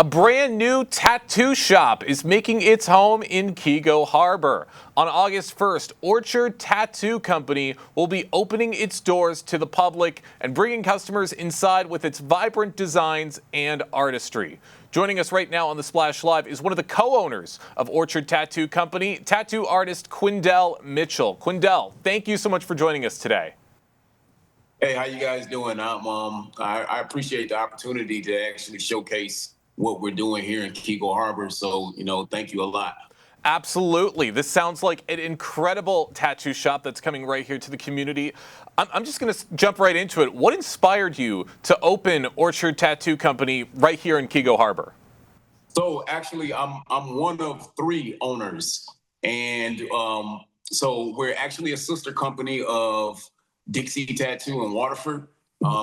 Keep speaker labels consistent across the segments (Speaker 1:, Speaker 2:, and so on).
Speaker 1: A brand new tattoo shop is making its home in Keego Harbor. On August 1st, Orchard Tattoo Company will be opening its doors to the public and bringing customers inside with its vibrant designs and artistry. Joining us right now on the Splash Live is one of the co-owners of Orchard Tattoo Company, tattoo artist Quindeel Mitchell. Quindeel, thank you so much for joining us today.
Speaker 2: Hey, how you guys doing? I appreciate the opportunity to actually showcase what we're doing here in Keego Harbor. So, thank you a lot.
Speaker 1: Absolutely. This sounds like an incredible tattoo shop that's coming right here to the community. I'm just going to jump right into it. What inspired you to open Orchard Tattoo Company right here in Keego Harbor?
Speaker 2: So actually, I'm one of three owners, and so we're actually a sister company of Dixie Tattoo in Waterford,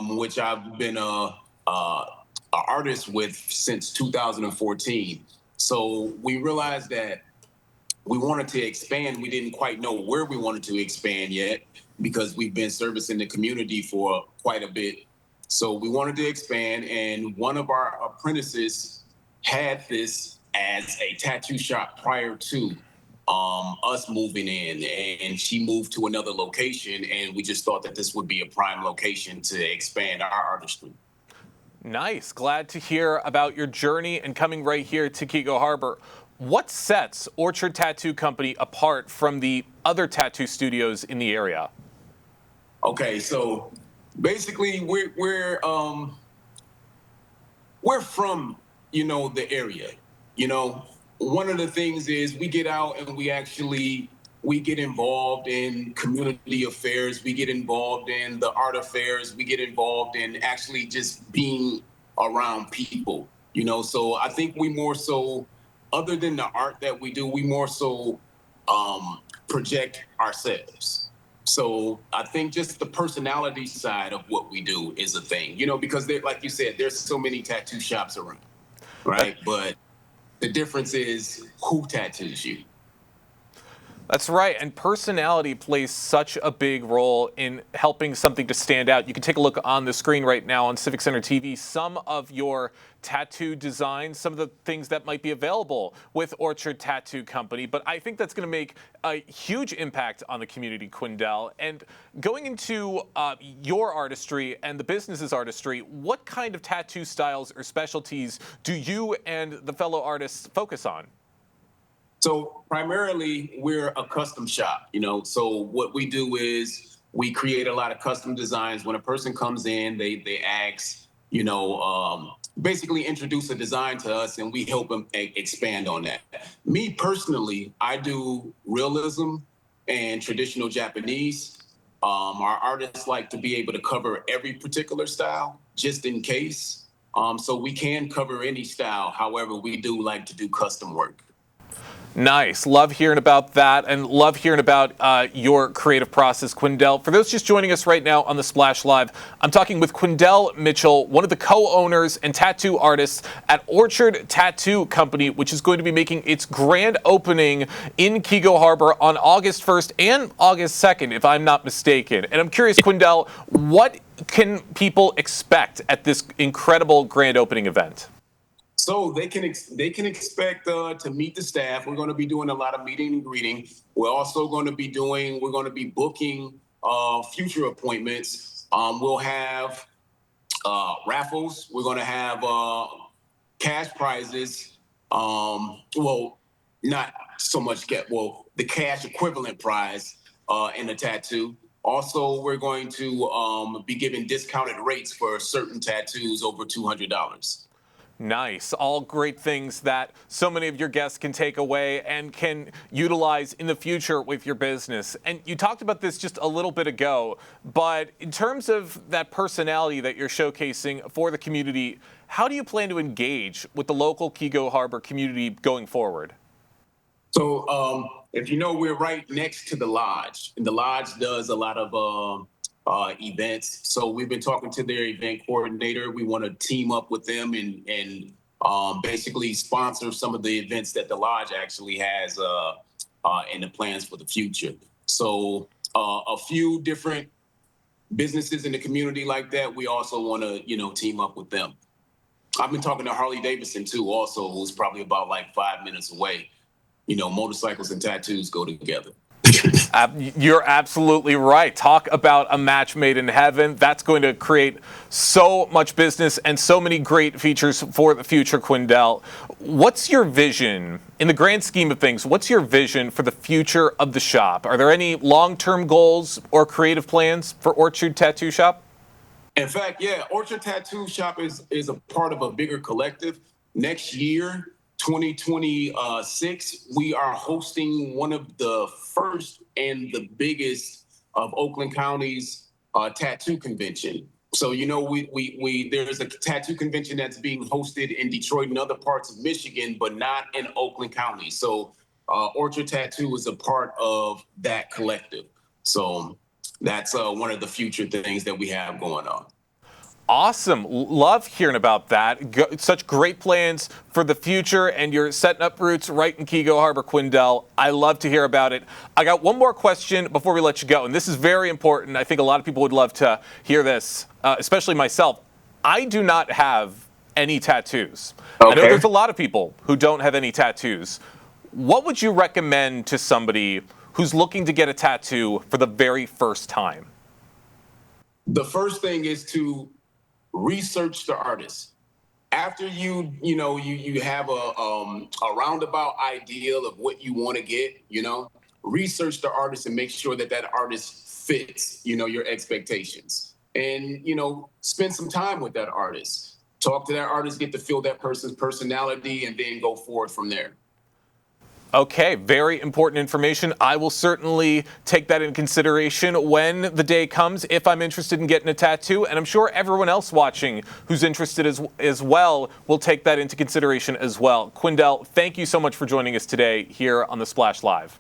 Speaker 2: which I've been a artist with since 2014. So we realized that we wanted to expand. We didn't quite know where we wanted to expand yet because we've been servicing the community for quite a bit. So we wanted to expand, and one of our apprentices had this as a tattoo shop prior to us moving in, and she moved to another location, and we just thought that this would be a prime location to expand our artistry.
Speaker 1: Nice. Glad to hear about your journey and coming right here to Keego Harbor. What sets Orchard Tattoo Company apart from the other tattoo studios in the area?
Speaker 2: Okay, so basically we're from, the area. One of the things is we get out and we get involved in community affairs, we get involved in the art affairs, we get involved in actually just being around people. So I think we more so, other than the art that we do, we more so project ourselves. So I think just the personality side of what we do is a thing, because like you said, there's so many tattoo shops around, right? But the difference is who tattoos you.
Speaker 1: That's right, and personality plays such a big role in helping something to stand out. You can take a look on the screen right now on Civic Center TV, some of your tattoo designs, some of the things that might be available with Orchard Tattoo Company, but I think that's going to make a huge impact on the community, Quindeel. And going into your artistry and the business's artistry, what kind of tattoo styles or specialties do you and the fellow artists focus on?
Speaker 2: So primarily, we're a custom shop, So what we do is we create a lot of custom designs. When a person comes in, they ask, basically introduce a design to us, and we help them expand on that. Me personally, I do realism and traditional Japanese. Our artists like to be able to cover every particular style, just in case. So we can cover any style. However, we do like to do custom work.
Speaker 1: Nice. Love hearing about that and love hearing about your creative process, Quindeel. For those just joining us right now on the Splash Live, I'm talking with Quindeel Mitchell, one of the co-owners and tattoo artists at Orchard Tattoo Company, which is going to be making its grand opening in Keego Harbor on August 1st and August 2nd, if I'm not mistaken. And I'm curious, Quindeel, what can people expect at this incredible grand opening event?
Speaker 2: So they can expect to meet the staff. We're going to be doing a lot of meeting and greeting. We're also going to be booking future appointments. We'll have raffles. We're going to have cash prizes. Well, not so much the cash equivalent prize in the tattoo. Also, we're going to be giving discounted rates for certain tattoos over $200.
Speaker 1: Nice. All great things that so many of your guests can take away and can utilize in the future with your business. And you talked about this just a little bit ago, but in terms of that personality that you're showcasing for the community, how do you plan to engage with the local Keego Harbor community going forward?
Speaker 2: So if we're right next to the lodge, and the lodge does a lot of events. So we've been talking to their event coordinator. We want to team up with them and basically sponsor some of the events that the lodge actually has in the plans for the future. So a few different businesses in the community like that, we also want to, team up with them. I've been talking to Harley Davidson too, also, who's probably about like 5 minutes away. You know, motorcycles and tattoos go together.
Speaker 1: You're absolutely right. Talk about a match made in heaven. That's going to create so much business and so many great features for the future, Quindeel. What's your vision, in the grand scheme of things, what's your vision for the future of the shop? Are there any long-term goals or creative plans for Orchard Tattoo Shop?
Speaker 2: In fact, yeah, Orchard Tattoo Shop is a part of a bigger collective. Next year, 2026, we are hosting one of the first and the biggest of Oakland County's tattoo convention. So, you know, there's a tattoo convention that's being hosted in Detroit and other parts of Michigan, but not in Oakland County. So Orchard Tattoo is a part of that collective. So that's one of the future things that we have going on.
Speaker 1: Awesome. Love hearing about that. Such great plans for the future, and you're setting up roots right in Keego Harbor, Quindeel. I love to hear about it. I got one more question before we let you go, and this is very important. I think a lot of people would love to hear this, especially myself. I do not have any tattoos. Okay. I know there's a lot of people who don't have any tattoos. What would you recommend to somebody who's looking to get a tattoo for the very first time?
Speaker 2: The first thing is to research the artist. After you have a roundabout ideal of what you want to get, research the artist and make sure that artist fits, your expectations. And, spend some time with that artist. Talk to that artist, get to feel that person's personality, and then go forward from there.
Speaker 1: Okay, very important information. I will certainly take that into consideration when the day comes, if I'm interested in getting a tattoo. And I'm sure everyone else watching who's interested as well will take that into consideration as well. Quindeel, thank you so much for joining us today here on The Splash Live.